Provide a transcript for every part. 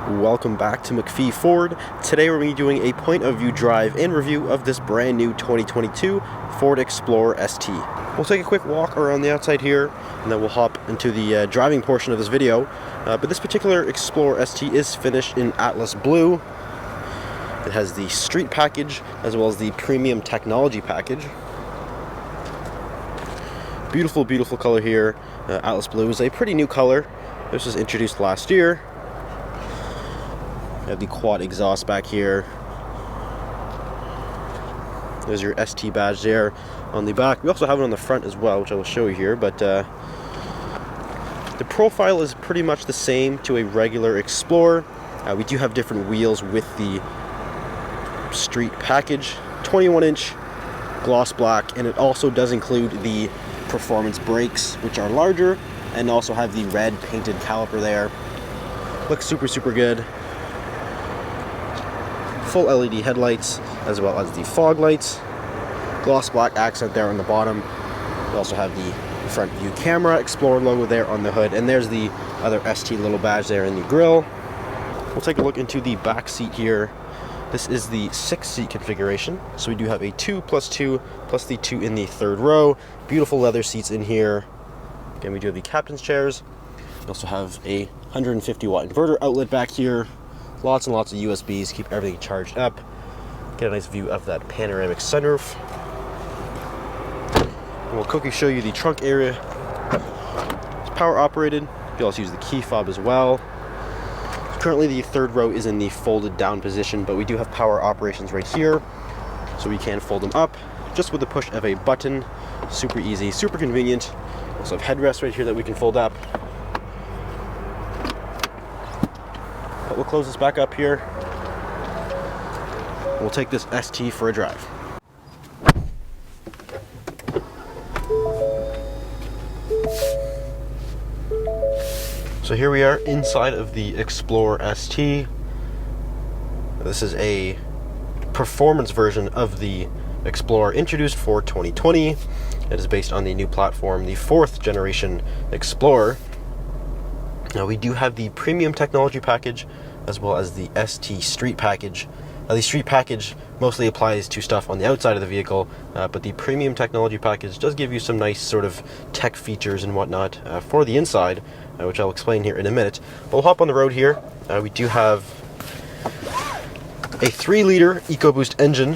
Welcome back to McPhee Ford. Today we're going to be doing a point of view drive and review of this brand new 2022 Ford Explorer ST. We'll take a quick walk around the outside here and then we'll hop into the driving portion of this video. But this particular Explorer ST is finished in Atlas Blue. It has the street package as well as the premium technology package. Beautiful, beautiful color here. Atlas Blue is a pretty new color. This was introduced last year. You have the quad exhaust back here. There's your ST badge there on the back. We also have it on the front as well, which I will show you here, but the profile is pretty much the same to a regular Explorer. We do have different wheels with the street package, 21-inch gloss black, and it also does include the performance brakes, which are larger, and also have the red painted caliper there. Looks super, super good. Full LED headlights as well as the fog lights. Gloss black accent there on the bottom. We also have the front view camera Explorer logo there on the hood, and there's the other ST little badge there in the grille. We'll take a look into the back seat here. This is the 6-seat configuration, so we do have a 2+2 plus the 2 in the third row. Beautiful leather seats in here. Again, we do have the captain's chairs. We also have a 150-watt inverter outlet back here. Lots and lots of USBs, keep everything charged up. Get a nice view of that panoramic sunroof. And we'll quickly show you the trunk area. It's power operated. You can also use the key fob as well. Currently the third row is in the folded down position, but we do have power operations right here, so we can fold them up just with the push of a button. Super easy, super convenient. Also have headrests right here that we can fold up. But we'll close this back up here. We'll take this ST for a drive. So here we are inside of the Explorer ST. This is a performance version of the Explorer introduced for 2020. It is based on the new platform, the 4th generation Explorer. Now we do have the premium technology package as well as the ST street package. The street package mostly applies to stuff on the outside of the vehicle, but the premium technology package does give you some nice sort of tech features and whatnot for the inside, which I'll explain here in a minute. But we'll hop on the road here. We do have a 3-liter EcoBoost engine,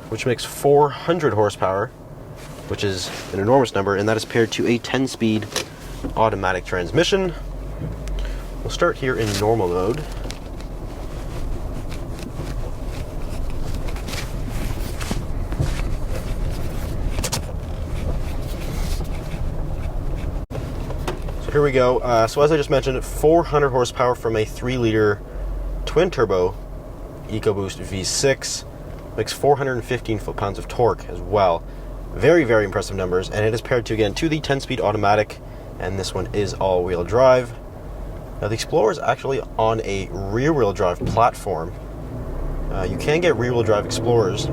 which makes 400 horsepower, which is an enormous number, and that is paired to a 10-speed automatic transmission. We'll start here in normal mode. Here we go. So as I just mentioned, 400 horsepower from a 3-liter twin-turbo EcoBoost V6. Makes 415 foot-pounds of torque as well. Very, very impressive numbers. And it is paired to, again, to the 10-speed automatic. And this one is all-wheel drive. Now, the Explorer is actually on a rear-wheel drive platform. You can get rear-wheel drive Explorers,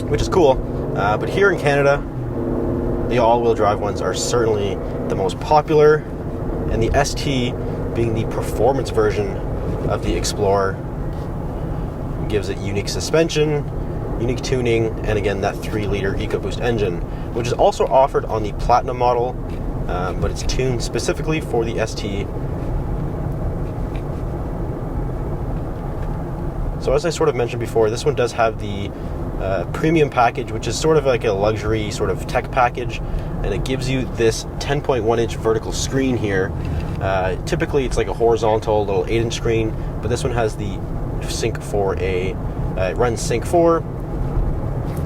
which is cool. But here in Canada, the all-wheel drive ones are certainly the most popular, and the ST, being the performance version of the Explorer, gives it unique suspension, unique tuning, and again that 3-liter EcoBoost engine, which is also offered on the Platinum model, but it's tuned specifically for the ST. So as I sort of mentioned before, this one does have the premium package, which is sort of like a luxury sort of tech package, and it gives you this 10.1-inch vertical screen here. Typically it's like a horizontal little 8-inch screen, but this one has the Sync 4A. It runs Sync 4.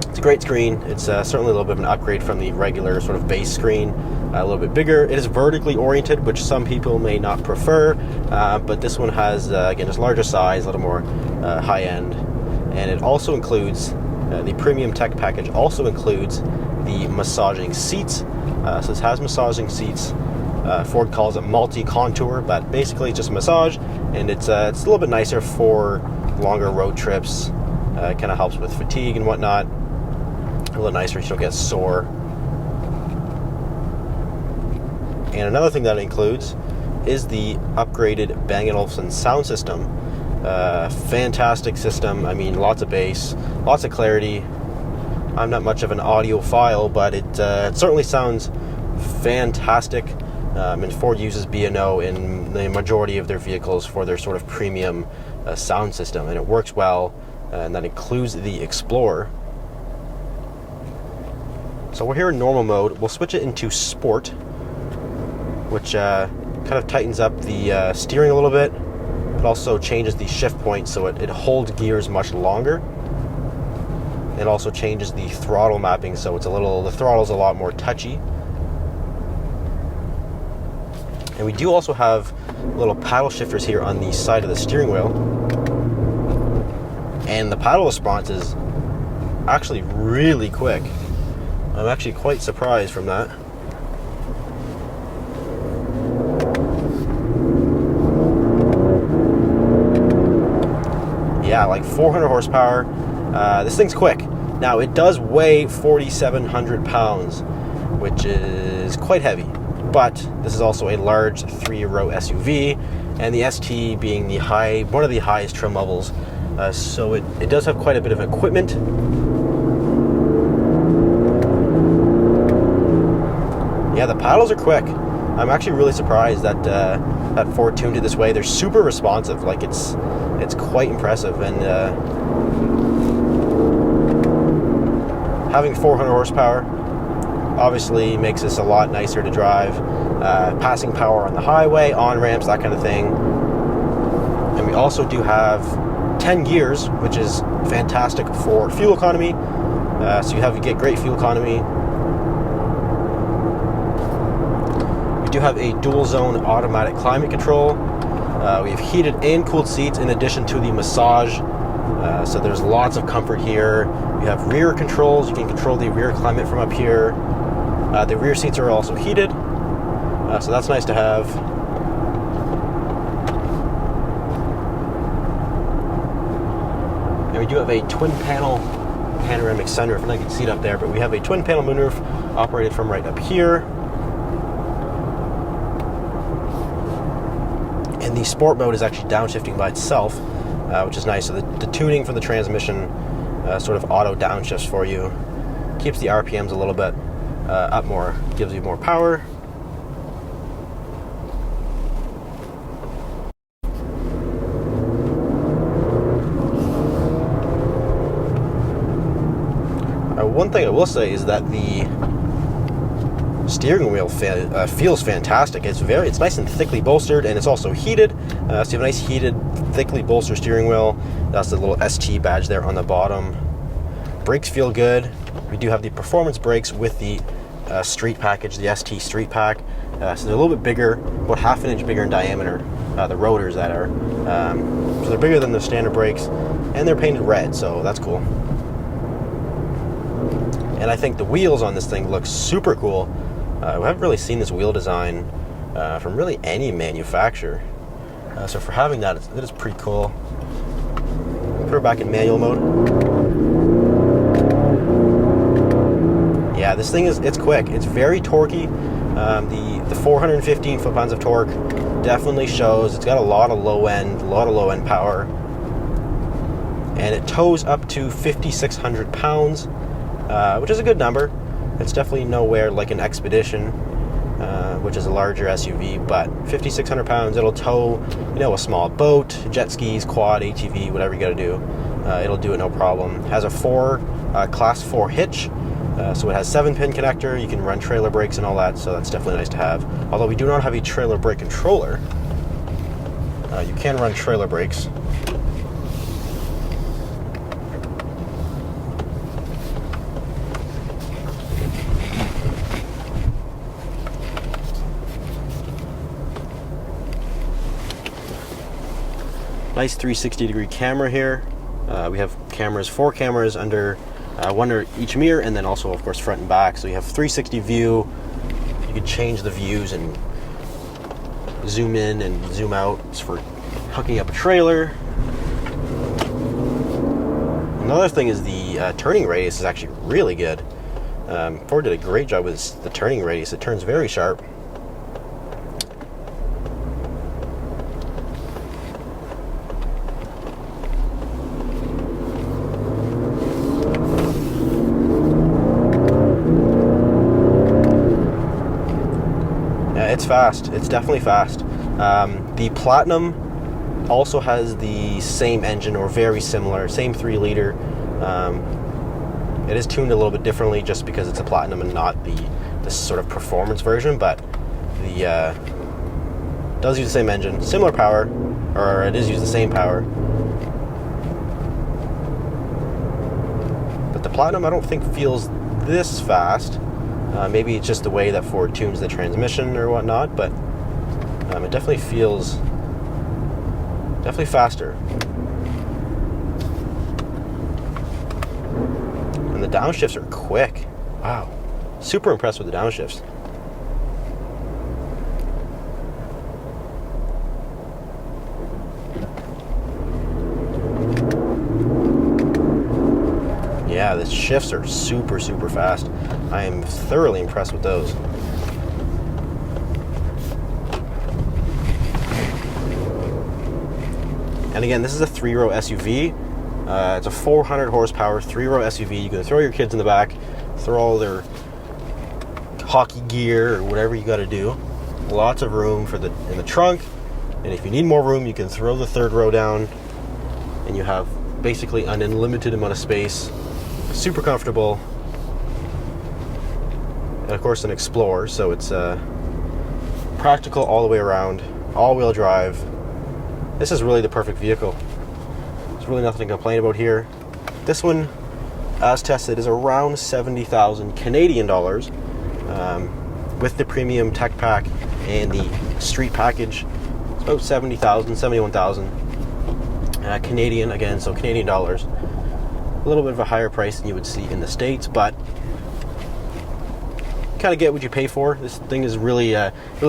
It's a great screen. It's certainly a little bit of an upgrade from the regular sort of base screen. A little bit bigger. It is vertically oriented, which some people may not prefer, but this one has again just larger size, a little more high end, and it also includes the premium tech package also includes the massaging seats. So this has massaging seats. Ford calls it multi-contour, but basically it's just massage, and it's a little bit nicer for longer road trips. It kind of helps with fatigue and whatnot. A little nicer so you don't get sore. And another thing that it includes is the upgraded Bang & Olufsen sound system. Fantastic system. I mean, lots of bass, lots of clarity. I'm not much of an audiophile, but it certainly sounds fantastic. And Ford uses B&O in the majority of their vehicles for their sort of premium sound system, and it works well, and that includes the Explorer. So we're here in normal mode. We'll switch it into Sport, which kind of tightens up the steering a little bit. It also changes the shift point so it holds gears much longer. It also changes the throttle mapping, so the throttle's a lot more touchy. And we do also have little paddle shifters here on the side of the steering wheel. And the paddle response is actually really quick. I'm actually quite surprised from that. Yeah, like 400 horsepower. This thing's quick. Now, it does weigh 4,700 pounds, which is quite heavy. But this is also a large 3-row SUV, and the ST being one of the highest trim levels. So it does have quite a bit of equipment. Yeah, the paddles are quick. I'm actually really surprised that Ford tuned it this way. They're super responsive. Like it's quite impressive, and having 400 horsepower obviously makes this a lot nicer to drive. Passing power on the highway, on ramps, that kind of thing. And we also do have 10 gears, which is fantastic for fuel economy. So you get great fuel economy. We do have a dual zone automatic climate control. We have heated and cooled seats in addition to the massage. So there's lots of comfort here. We have rear controls. You can control the rear climate from up here. The rear seats are also heated. So that's nice to have. And we do have a twin panel panoramic sunroof, and I can see it up there, but we have a twin panel moonroof operated from right up here. And the sport mode is actually downshifting by itself, which is nice. So the tuning for the transmission sort of auto downshifts for you. Keeps the RPMs a little bit up more, gives you more power. One thing I will say is that the steering wheel feels fantastic. It's nice and thickly bolstered, and it's also heated. So you have a nice heated, thickly bolstered steering wheel. That's the little ST badge there on the bottom. Brakes feel good. We do have the performance brakes with the Street package, the ST Street Pack. So they're a little bit bigger, about half an inch bigger in diameter. The rotors that are. So they're bigger than the standard brakes, and they're painted red, so that's cool. And I think the wheels on this thing look super cool. We haven't really seen this wheel design from really any manufacturer. So for having that, it is pretty cool. Put her back in manual mode. Yeah, this thing it's quick. It's very torquey. The 415 foot-pounds of torque definitely shows. It's got a lot of low end power. And it tows up to 5,600 pounds. Which is a good number. It's definitely nowhere like an Expedition, which is a larger SUV, but 5,600 pounds, it'll tow, a small boat, jet skis, quad, ATV, whatever you gotta do. It'll do it no problem. It has a class 4 hitch, so it has 7-pin connector. You can run trailer brakes and all that, so that's definitely nice to have. Although we do not have a trailer brake controller. You can run trailer brakes. Nice 360-degree camera here. We have 4 cameras under one under each mirror, and then also, of course, front and back. So you have 360 view. You can change the views and zoom in and zoom out. It's for hooking up a trailer. Another thing is the turning radius is actually really good. Ford did a great job with the turning radius. It turns very sharp. it's fast. It's definitely fast. The Platinum also has the same engine, or very similar, same 3-liter. It is tuned a little bit differently just because it's a Platinum and not the sort of performance version, but the does use the same engine, similar power, or it is use the same power. But the Platinum I don't think feels this fast. Maybe it's just the way that Ford tunes the transmission or whatnot, but it definitely feels faster. And the downshifts are quick. Wow. Super impressed with the downshifts. Yeah, the shifts are super fast. I am thoroughly impressed with those. And again, this is a 3-row SUV. It's a 400 horsepower 3-row SUV. You can throw your kids in the back, throw all their hockey gear or whatever you got to do. Lots of room in the trunk. And if you need more room, you can throw the 3rd row down, and you have basically an unlimited amount of space. Super comfortable. And of course, an Explorer, so it's practical all the way around. All-wheel drive. This is really the perfect vehicle. There's really nothing to complain about here. This one, as tested, is around 70,000 Canadian dollars with the premium tech pack and the street package. It's about 70,000, 71,000 Canadian, again, so Canadian dollars. A little bit of a higher price than you would see in the States, but you kind of get what you pay for. This thing is really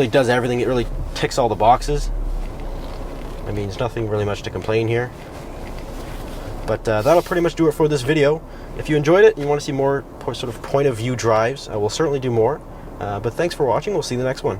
does everything. It really ticks all the boxes. I mean, there's nothing really much to complain here. But that'll pretty much do it for this video. If you enjoyed it and you want to see more sort of point of view drives, I will certainly do more. But thanks for watching. We'll see you in the next one.